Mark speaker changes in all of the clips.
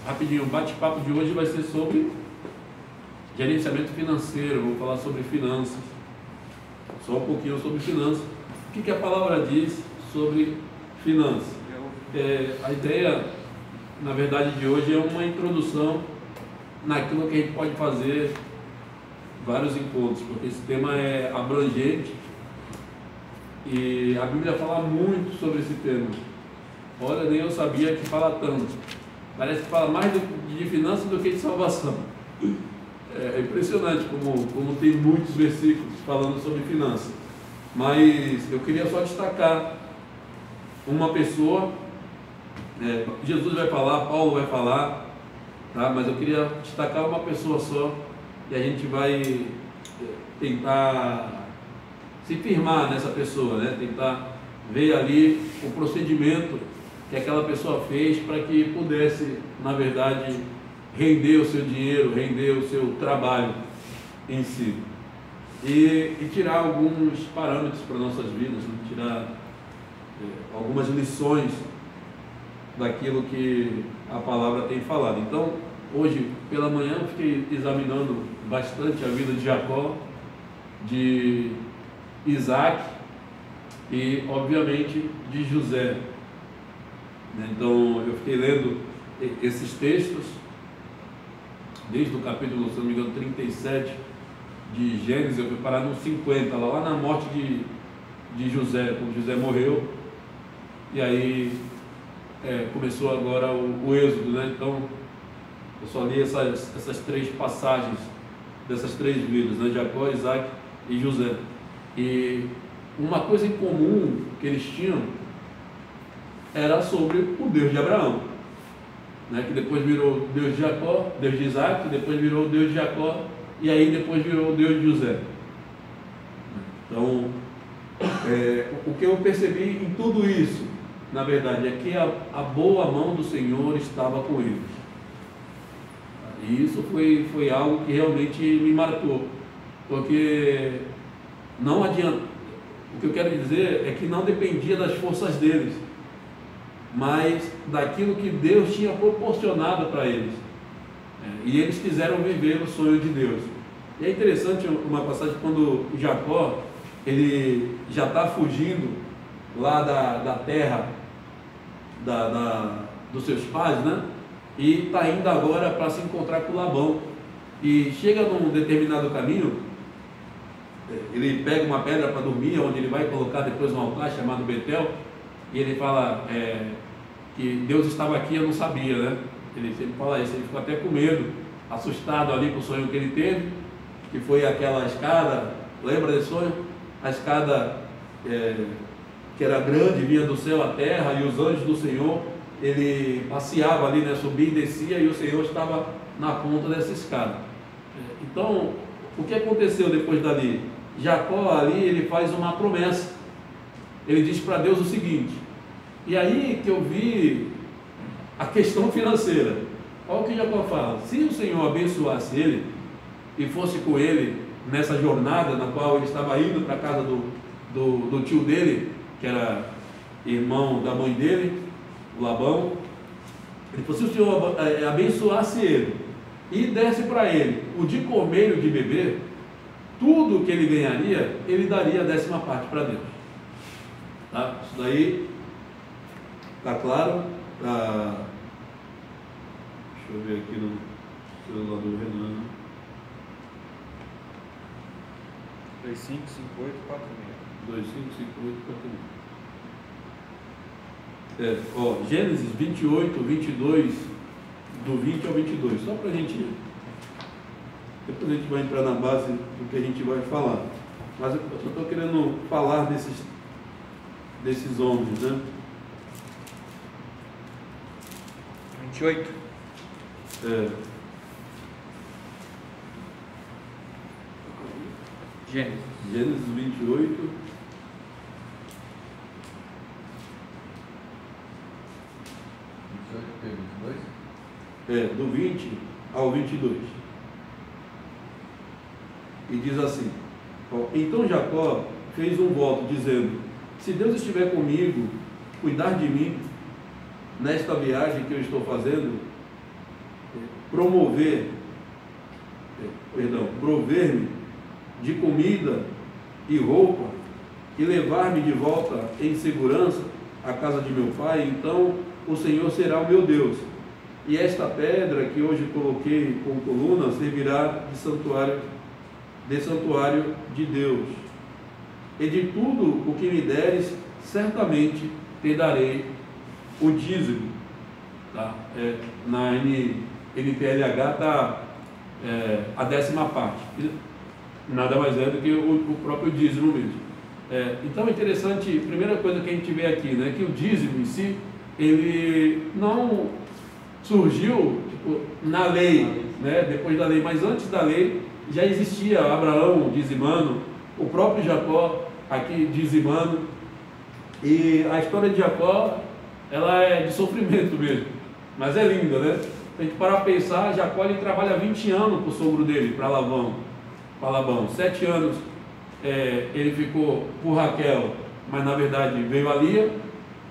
Speaker 1: Rapidinho, o bate-papo de hoje vai ser sobre gerenciamento financeiro. Vou falar sobre finanças, só um pouquinho sobre finanças. O que a palavra diz sobre finanças? A ideia, na verdade, de hoje é uma introdução naquilo que a gente pode fazer vários encontros, porque esse tema é abrangente e a Bíblia fala muito sobre esse tema. Olha, nem eu sabia que fala tanto. Parece que fala mais de finanças do que de salvação. É impressionante como tem muitos versículos falando sobre finanças. Mas eu queria só destacar uma pessoa. Jesus vai falar, Paulo vai falar, tá? Mas eu queria destacar uma pessoa só e a gente vai tentar se firmar nessa pessoa, né? Tentar ver ali o procedimento que aquela pessoa fez para que pudesse, na verdade, render o seu dinheiro, render o seu trabalho em si. E tirar alguns parâmetros para nossas vidas, né? Tirar algumas lições daquilo que a palavra tem falado. Então, hoje pela manhã eu fiquei examinando bastante a vida de Jacó, de Isaac e, obviamente, de José. Então, eu fiquei lendo esses textos, desde o capítulo, se não me engano, 37 de Gênesis. Eu fui parar no 50, lá na morte de José, quando José morreu, e aí começou agora o êxodo, né? Então, eu só li essas três passagens, dessas três vidas, né? Jacó, Isaac e José. E uma coisa em comum que eles tinham era sobre o Deus de Abraão, né? Que depois virou Deus de Jacó, Deus de Isaac, depois virou Deus de Jacó, e aí depois virou Deus de José. Então, o que eu percebi em tudo isso, na verdade, é que a boa mão do Senhor estava com eles. E isso foi algo que realmente me marcou, porque não adianta. O que eu quero dizer é que não dependia das forças deles, mas daquilo que Deus tinha proporcionado para eles. E eles quiseram viver o sonho de Deus. E é interessante uma passagem quando Jacó, ele já está fugindo lá da terra dos seus pais, né? E está indo agora para se encontrar com Labão. E chega num determinado caminho, ele pega uma pedra para dormir, onde ele vai colocar depois um altar chamado Betel, e ele fala que Deus estava aqui, eu não sabia, né? Ele sempre fala isso, ele ficou até com medo, assustado ali com o sonho que ele teve, que foi aquela escada, lembra desse sonho? A escada que era grande, vinha do céu à terra, e os anjos do Senhor, ele passeava ali, né? Subia e descia, e o Senhor estava na ponta dessa escada. Então, o que aconteceu depois dali? Jacó ali, ele faz uma promessa, ele diz para Deus o seguinte, e aí que eu vi a questão financeira. Olha o que Jacó fala: se o Senhor abençoasse ele e fosse com ele nessa jornada na qual ele estava indo para a casa do tio dele, que era irmão da mãe dele, o Labão, ele falou: se o Senhor abençoasse ele e desse para ele o de comer e o de beber, tudo que ele ganharia, ele daria a 10ª parte para Deus. Tá? Isso daí está claro? Deixa eu ver aqui no celular do Renan. 255846. Gênesis 28, 22, do 20 ao 22, só para a gente, depois a gente vai entrar na base do que a gente vai falar, mas eu só estou querendo falar desses homens, né?
Speaker 2: 28.
Speaker 1: Gênesis 28. Do 20 ao 22. E diz assim: então Jacó fez um voto dizendo: se Deus estiver comigo, cuidar de mim nesta viagem que eu estou fazendo, prover-me de comida e roupa e levar-me de volta em segurança à casa de meu pai, então o Senhor será o meu Deus. E esta pedra que hoje coloquei como coluna servirá de santuário de Deus. E de tudo o que me deres, certamente te darei o dízimo. Tá? Na NTLH está a 10ª parte. Nada mais é do que o próprio dízimo mesmo. Então é interessante, primeira coisa que a gente vê aqui, né, que o dízimo em si, ele não surgiu na lei, né, depois da lei, mas antes da lei já existia Abraão dizimando, o próprio Jacó aqui dizimando, e a história de Jacó, ela é de sofrimento mesmo, mas é linda, né? Se a gente parar para pensar, Jacó ele trabalha 20 anos para o sogro dele, para Labão, 7 anos ele ficou por Raquel, mas na verdade veio a Lia,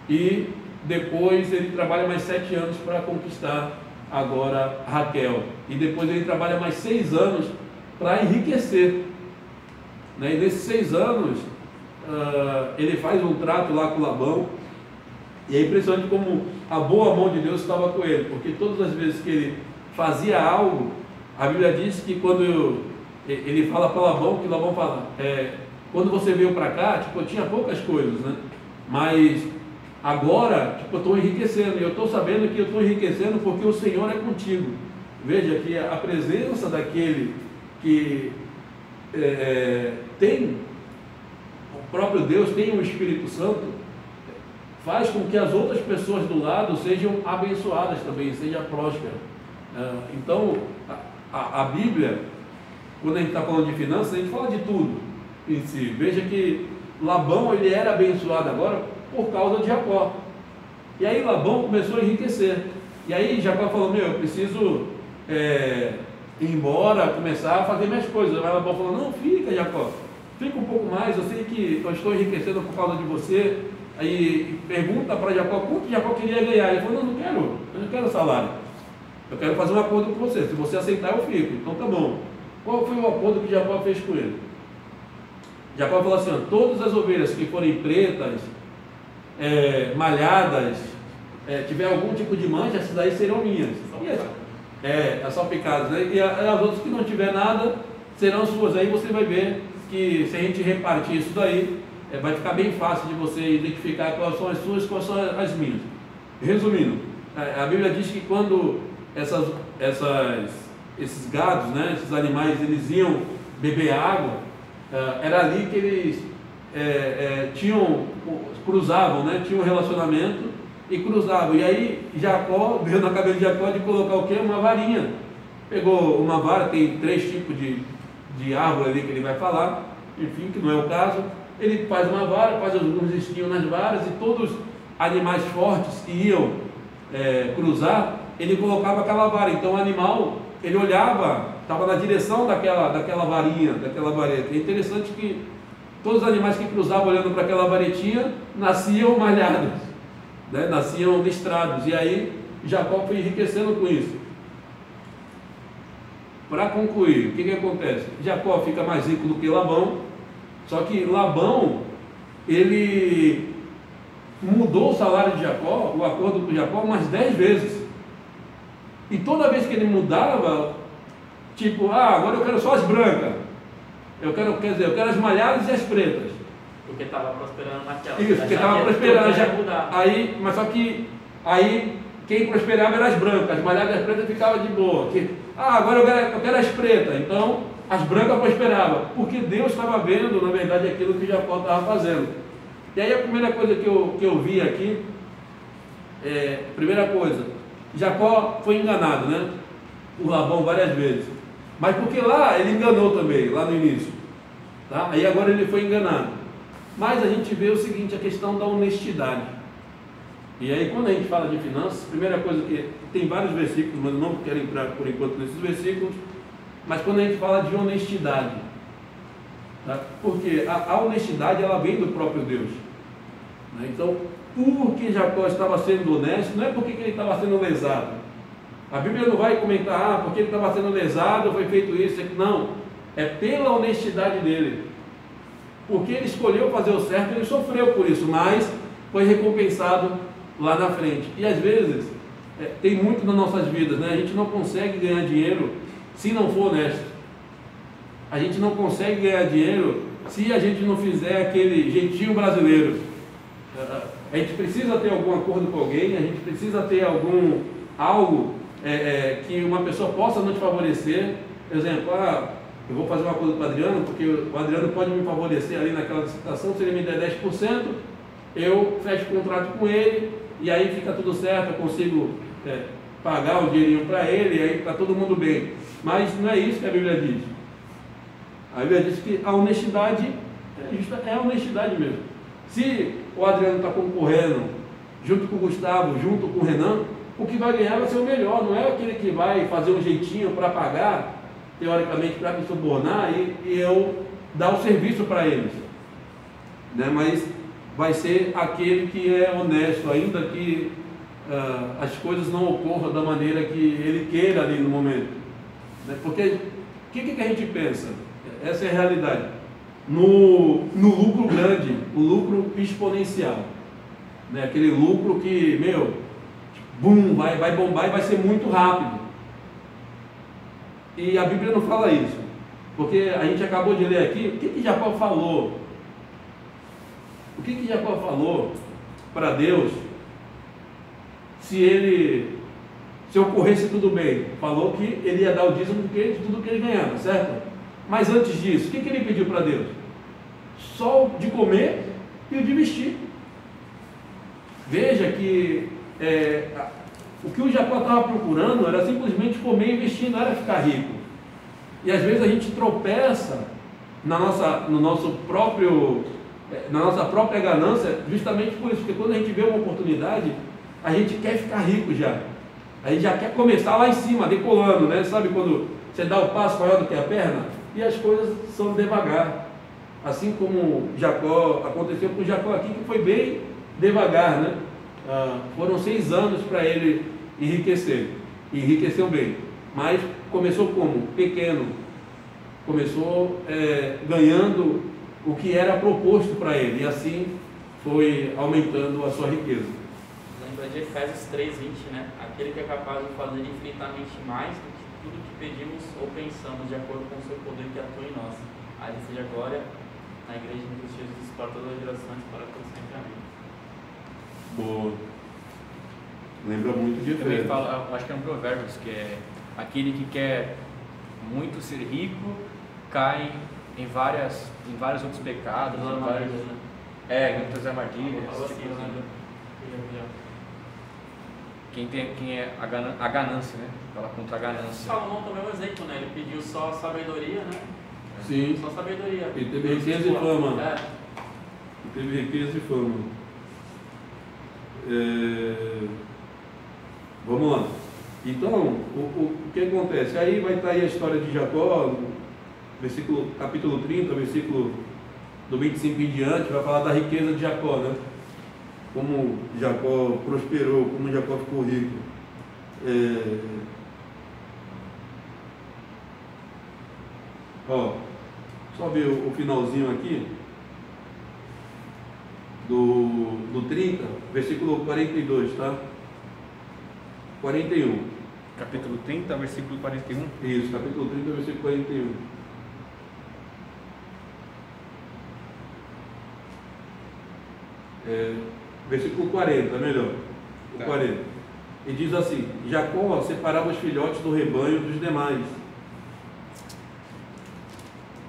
Speaker 1: e depois ele trabalha mais 7 anos para conquistar agora Raquel, e depois ele trabalha mais 6 anos para enriquecer, né? E nesses 6 anos ele faz um trato lá com Labão, e é impressionante como a boa mão de Deus estava com ele, porque todas as vezes que ele fazia algo, a Bíblia diz que quando ele fala para Labão, que Labão fala, quando você veio para cá, eu tinha poucas coisas, né? Mas agora, eu estou enriquecendo, e eu estou sabendo que eu estou enriquecendo porque o Senhor é contigo. Veja que a presença daquele que tem o próprio Deus, tem o Espírito Santo, faz com que as outras pessoas do lado sejam abençoadas também, sejam prósperas. Então, a Bíblia, quando a gente está falando de finanças, a gente fala de tudo em si. Veja que Labão, ele era abençoado agora por causa de Jacó. E aí Labão começou a enriquecer. E aí Jacó falou, eu preciso ir embora, começar a fazer minhas coisas. Aí Labão falou, não, fica Jacó, fica um pouco mais, eu sei que eu estou enriquecendo por causa de você. Aí pergunta para Jacó, quanto Jacó queria ganhar? Ele falou, eu não quero salário, eu quero fazer um acordo com você, se você aceitar eu fico. Então tá bom. Qual foi o acordo que Jacó fez com ele? Jacó falou assim, todas as ovelhas que forem pretas, malhadas, tiver algum tipo de mancha, essas daí serão minhas. Salpicadas, né? E as outras que não tiver nada, serão suas. Aí você vai ver que se a gente repartir isso daí, vai ficar bem fácil de você identificar quais são as suas, quais são as minhas. Resumindo, a Bíblia diz que quando esses gados, né, esses animais, eles iam beber água, era ali que eles cruzavam, né, tinham um relacionamento e cruzavam. E aí Jacó, veio na cabeça de Jacó de colocar o quê? Uma varinha. Pegou uma vara, tem 3 tipos de árvore ali que ele vai falar, enfim, que não é o caso. Ele faz uma vara, faz alguns espinhos nas varas, e todos os animais fortes que iam cruzar, ele colocava aquela vara. Então o animal, ele olhava, estava na direção daquela varinha, daquela vareta. É interessante que todos os animais que cruzavam olhando para aquela varetinha nasciam malhados, né? Nasciam listrados. E aí Jacó foi enriquecendo com isso. Para concluir, o que acontece? Jacó fica mais rico do que Labão, só que Labão, ele mudou o salário de Jacó, o acordo com Jacó, umas 10 vezes. E toda vez que ele mudava, agora eu quero só as brancas, eu quero as malhadas e as pretas.
Speaker 3: Porque estava prosperando naquela.
Speaker 1: Isso, porque estava prosperando já. Mas só que quem prosperava eram as brancas, as malhadas e as pretas ficavam de boa. Agora eu quero as pretas. Então as brancas prosperavam, porque Deus estava vendo, na verdade, aquilo que Jacó estava fazendo. E aí a primeira coisa que eu vi aqui, primeira coisa, Jacó foi enganado, né? Por Labão várias vezes. Mas porque lá ele enganou também, lá no início. Tá? Aí agora ele foi enganado. Mas a gente vê o seguinte, a questão da honestidade. E aí quando a gente fala de finanças, primeira coisa que tem vários versículos, mas eu não quero entrar por enquanto nesses versículos, mas quando a gente fala de honestidade, tá? Porque a honestidade ela vem do próprio Deus, né? Então porque Jacó estava sendo honesto, não é porque ele estava sendo lesado. A Bíblia não vai comentar, porque ele estava sendo lesado, foi feito isso, não. É pela honestidade dele. Porque ele escolheu fazer o certo, ele sofreu por isso, mas foi recompensado lá na frente. E às vezes, tem muito nas nossas vidas, né? A gente não consegue ganhar dinheiro se não for honesto. A gente não consegue ganhar dinheiro se a gente não fizer aquele jeitinho brasileiro. A gente precisa ter algum acordo com alguém, a gente precisa ter algo que uma pessoa possa nos favorecer. Por exemplo, eu vou fazer um acordo com o Adriano, porque o Adriano pode me favorecer ali naquela licitação. Se ele me der 10%, eu fecho o contrato com ele, e aí fica tudo certo, eu consigo pagar o dinheirinho para ele, e aí está todo mundo bem. Mas não é isso que a Bíblia diz. A Bíblia diz que a honestidade é a honestidade mesmo. Se o Adriano está concorrendo junto com o Gustavo, junto com o Renan, o que vai ganhar vai ser o melhor, não é aquele que vai fazer um jeitinho para pagar, teoricamente, para me subornar e eu dar o serviço para eles, né? Mas vai ser aquele que é honesto, ainda que as coisas não ocorram da maneira que ele queira ali no momento, né? Porque o que a gente pensa? Essa é a realidade. No lucro grande, o lucro exponencial, né? Aquele lucro que, boom, vai bombar e vai ser muito rápido. E a Bíblia não fala isso, porque a gente acabou de ler aqui, o que Jacó falou? O que Jacó falou para Deus se ocorresse tudo bem? Falou que ele ia dar o dízimo de tudo que ele ganhava, certo? Mas antes disso, o que ele pediu para Deus? Só o de comer e o de vestir. Veja que o que o Jacó estava procurando era simplesmente comer e vestir, não era ficar rico. E às vezes a gente tropeça na nossa própria ganância, justamente por isso, porque quando a gente vê uma oportunidade, a gente quer ficar rico já. A gente já quer começar lá em cima, decolando, né? Sabe quando você dá o passo maior do que a perna? E as coisas são devagar. Assim como aconteceu com Jacó aqui, que foi bem devagar, né? Foram 6 anos para ele enriquecer. Enriqueceu bem. Mas começou como? Pequeno. Começou ganhando o que era proposto para ele. E assim foi aumentando a sua riqueza.
Speaker 3: Lembra de Efésios 3:20, né? Aquele que é capaz de fazer infinitamente mais do que tudo que pedimos ou pensamos, de acordo com o seu poder que atua em nós. A ele seja glória na igreja de Cristo Jesus para todas as gerações, para todos sempre. Amém.
Speaker 1: Boa. Lembra muito de
Speaker 2: Também
Speaker 1: Efésios.
Speaker 2: fala, acho que é um Provérbios, que é aquele que quer muito ser rico cai em vários outros pecados, em muitas armadilhas. Quem é a ganância, né? Fala contra a ganância.
Speaker 3: Salomão também é um exemplo, né? Ele pediu só sabedoria, né?
Speaker 1: Sim.
Speaker 3: Só sabedoria.
Speaker 1: Ele teve riqueza e fama. Ele teve riqueza e fama. Vamos lá. Então, o que acontece? Aí vai estar aí a história de Jacó, capítulo 30, versículo do 25 em diante, vai falar da riqueza de Jacó, né? Como Jacó prosperou, como Jacó ficou rico. Só ver o finalzinho aqui do 30, versículo 42, tá? 41.
Speaker 2: Capítulo 30, versículo 41.
Speaker 1: Isso, capítulo 30, versículo 41. Versículo 40, melhor. O 40. E diz assim: Jacó separava os filhotes do rebanho dos demais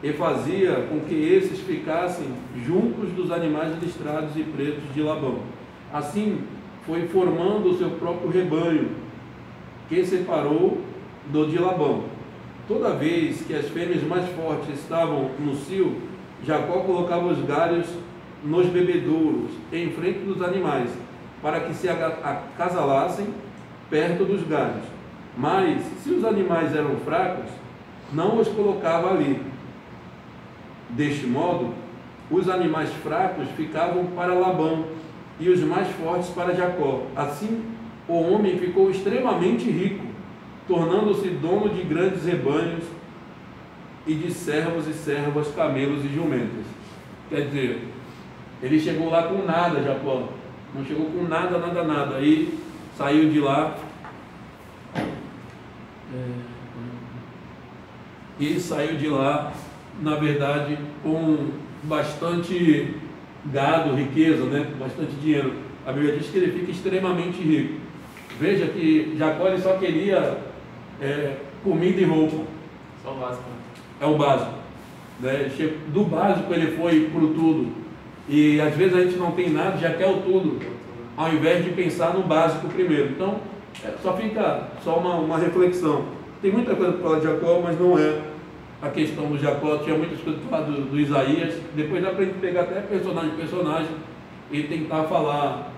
Speaker 1: e fazia com que esses ficassem juntos dos animais listrados e pretos de Labão. Assim foi formando o seu próprio rebanho, que separou do de Labão. Toda vez que as fêmeas mais fortes estavam no cio, Jacó colocava os galhos nos bebedouros, em frente dos animais, para que se acasalassem perto dos galhos. Mas, se os animais eram fracos, não os colocava ali. Deste modo, os animais fracos ficavam para Labão, e os mais fortes para Jacó. Assim, o homem ficou extremamente rico, tornando-se dono de grandes rebanhos e de servos e servas, camelos e jumentas. Quer dizer, ele chegou lá com nada, Jacó. Não chegou com nada, nada, nada. Aí saiu de lá. E saiu de lá, na verdade, com bastante gado, riqueza, né? Bastante dinheiro. A Bíblia diz que ele fica extremamente rico. Veja que Jacó ele só queria comida e roupa.
Speaker 3: Só o básico.
Speaker 1: É o básico, né? Do básico ele foi para o tudo. E às vezes a gente não tem nada, já quer o tudo, ao invés de pensar no básico primeiro. Então, só fica uma reflexão. Tem muita coisa para falar de Jacó, mas não é a questão do Jacó. Tinha muitas coisas para falar do Isaías. Depois dá para a gente pegar até personagem e tentar falar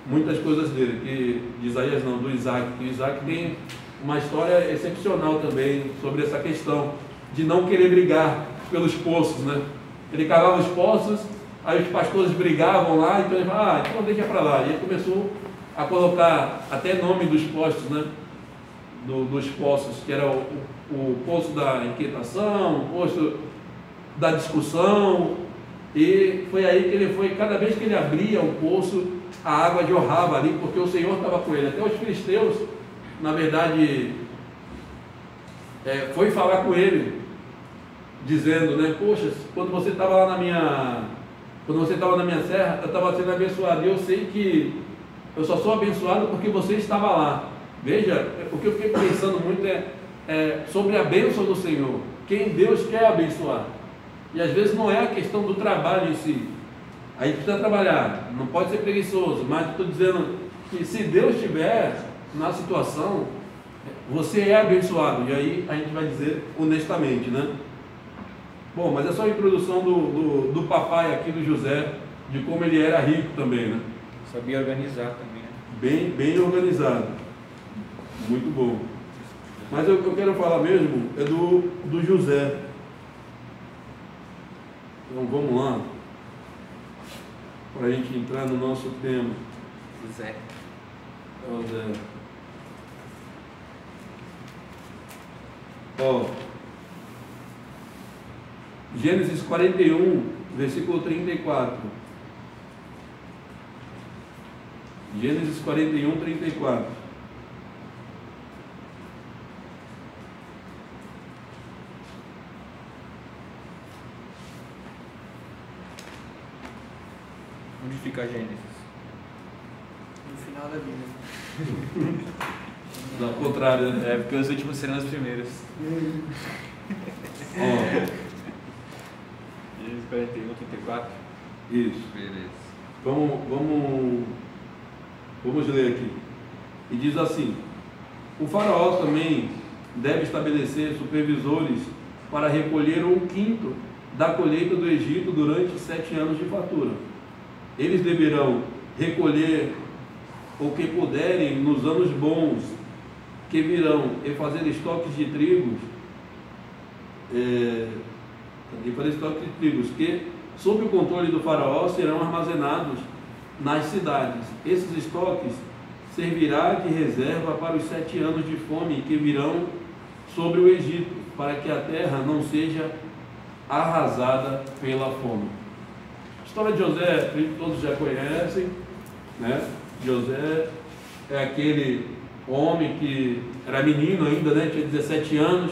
Speaker 1: muitas coisas dele. De Isaías não, do Isaac. Que o Isaac tem uma história excepcional também sobre essa questão de não querer brigar pelos poços, né? Ele cavava os poços, aí os pastores brigavam lá, então ele falava, então deixa para lá. E ele começou a colocar até nome dos postos, né? Dos poços, que era o poço da inquietação, o poço da discussão. E foi aí que ele foi, cada vez que ele abria o poço, a água jorrava ali, porque o Senhor estava com ele. Até os filisteus, na verdade, foi falar com ele, dizendo, né, poxa, quando você estava lá na minha serra, eu estava sendo abençoado, e eu sei que eu só sou abençoado porque você estava lá. Veja, o que eu fiquei pensando muito é sobre a bênção do Senhor, quem Deus quer abençoar. E às vezes não é a questão do trabalho em si. A gente precisa trabalhar, não pode ser preguiçoso, mas estou dizendo que se Deus estiver na situação, você é abençoado. E aí a gente vai dizer honestamente, né? Bom, mas é só a introdução do papai aqui do José, de como ele era rico também, né?
Speaker 2: Sabia organizar também, né?
Speaker 1: Bem organizado. Muito bom. Mas eu quero falar mesmo é do José. Então vamos lá, para a gente entrar no nosso tema.
Speaker 2: José.
Speaker 1: José. Ó, Gênesis 41, versículo 34. Gênesis 41, 34.
Speaker 2: Onde fica a Gênesis?
Speaker 4: No final da Bíblia.
Speaker 1: Ao contrário, né?
Speaker 2: Porque os últimos serão os primeiros.
Speaker 1: Ó,
Speaker 2: Gênesis 41, 34.
Speaker 1: isso.
Speaker 2: Beleza.
Speaker 1: Vamos ler aqui. E diz assim: o faraó também deve estabelecer supervisores para recolher 1/5 da colheita do Egito durante 7 anos de fartura. Eles deverão recolher o que puderem nos anos bons que virão e fazer estoques de trigos, que, sob o controle do faraó, serão armazenados nas cidades. Esses estoques servirá de reserva para os 7 anos de fome que virão sobre o Egito, para que a terra não seja arrasada pela fome. A história de José, todos já conhecem, né? José é aquele homem que era menino ainda, né? Tinha 17 anos,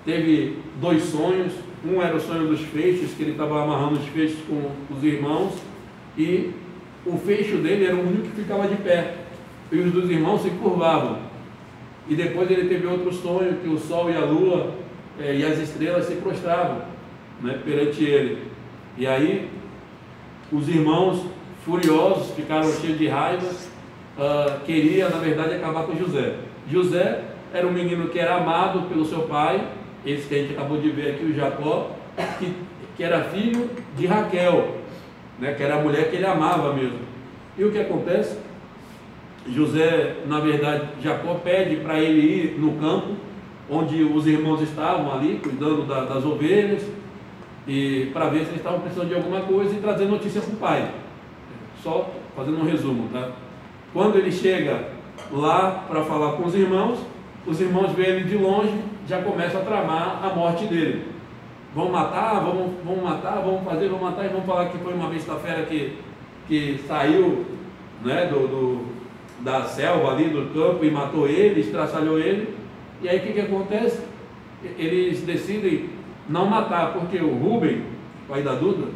Speaker 1: teve 2 sonhos. Um era o sonho dos feixes, que ele estava amarrando os feixes com os irmãos, e o fecho dele era o único que ficava de pé, e os dos irmãos se curvavam. E depois ele teve outro sonho, que o sol e a lua e as estrelas se prostravam, né, perante ele. E aí os irmãos, furiosos, ficaram cheios de raiva, queria na verdade acabar com José. José era um menino que era amado pelo seu pai, esse que a gente acabou de ver aqui, o Jacó, que era filho de Raquel, né, que era a mulher que ele amava mesmo. E o que acontece? José, na verdade, Jacó pede para ele ir no campo, onde os irmãos estavam ali, cuidando das ovelhas, e para ver se eles estavam precisando de alguma coisa e trazer notícia para o pai. Só fazendo um resumo, tá? Quando ele chega lá para falar com os irmãos veem ele de longe, já começam a tramar a morte dele. Vão matar, vão matar, vão fazer, vão matar, e vão falar que foi uma besta fera que saiu, né, da selva ali, do campo, e matou ele, estraçalhou ele. E aí o que acontece? Eles decidem não matar, porque o Rubem, pai da Duda,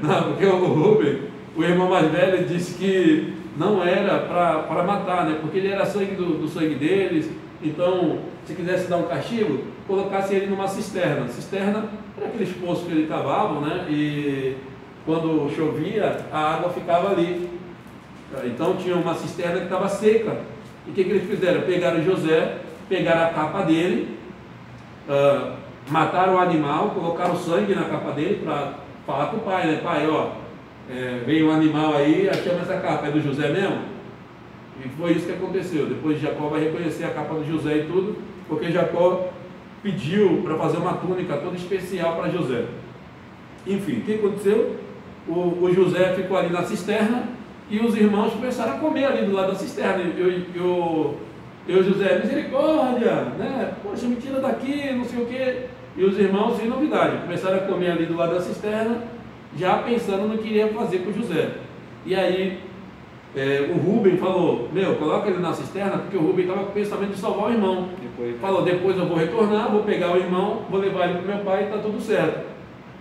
Speaker 1: não, porque o Rubem, o irmão mais velho, disse que não era para matar, né? Porque ele era sangue do sangue deles. Então, se quisesse dar um castigo, colocasse ele numa cisterna. Cisterna era aqueles poços que eles cavavam, né? E quando chovia, a água ficava ali. Então tinha uma cisterna que estava seca. E o que eles fizeram? Pegaram José, pegaram a capa dele, mataram o animal, colocaram sangue na capa dele para falar com o pai, né? Pai, ó, veio um animal aí, achamos essa capa, é do José mesmo? E foi isso que aconteceu. Depois Jacó vai reconhecer a capa do José e tudo, porque Jacó pediu para fazer uma túnica toda especial para José. Enfim, o que aconteceu? O José ficou ali na cisterna e os irmãos começaram a comer ali do lado da cisterna. Eu José, misericórdia, né? Poxa, me tira daqui, não sei o quê. E os irmãos, sem novidade, começaram a comer ali do lado da cisterna, já pensando no que iria fazer com José. E aí o Rubem falou, coloca ele na cisterna, porque o Rubem estava com o pensamento de salvar o irmão. Falou, depois eu vou retornar, vou pegar o irmão, vou levar ele para o meu pai e está tudo certo.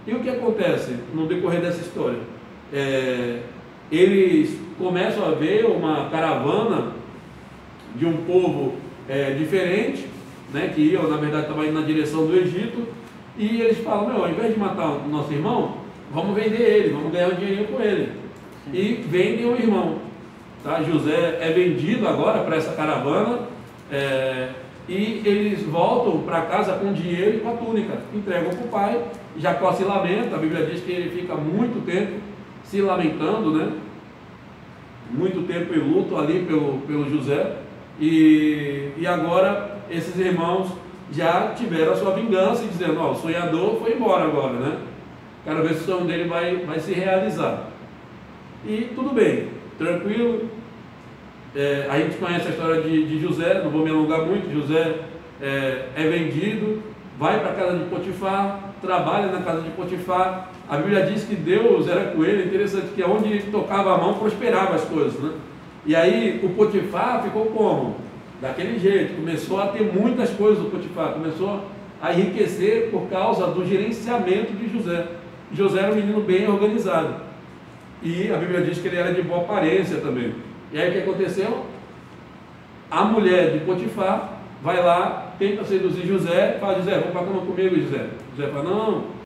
Speaker 1: E o que acontece no decorrer dessa história? Eles começam a ver uma caravana de um povo diferente, né, que na verdade estava indo na direção do Egito, e eles falam, ao invés de matar o nosso irmão, vamos vender ele, vamos ganhar um dinheirinho com ele. E vendem o irmão. Tá? José é vendido agora para essa caravana, e eles voltam para casa com dinheiro e com a túnica, entregam para o pai. Jacó se lamenta, a Bíblia diz que ele fica muito tempo se lamentando, né? Muito tempo em luto ali pelo José, e agora esses irmãos já tiveram a sua vingança, dizendo, o sonhador foi embora agora, né? Quero ver se o sonho dele vai se realizar. E tudo bem, tranquilo. A gente conhece a história de José, não vou me alongar muito. José é vendido, vai para a casa de Potifar, trabalha na casa de Potifar. A Bíblia diz que Deus era com ele. Interessante que onde ele tocava a mão prosperava as coisas, né? E aí o Potifar ficou como? Daquele jeito, começou a ter muitas coisas. O Potifar começou a enriquecer por causa do gerenciamento de José. José era um menino bem organizado, e a Bíblia diz que ele era de boa aparência também. E aí o que aconteceu? A mulher de Potifar vai lá, tenta seduzir José, fala, José, vamos para a cama comigo, José. José fala, não,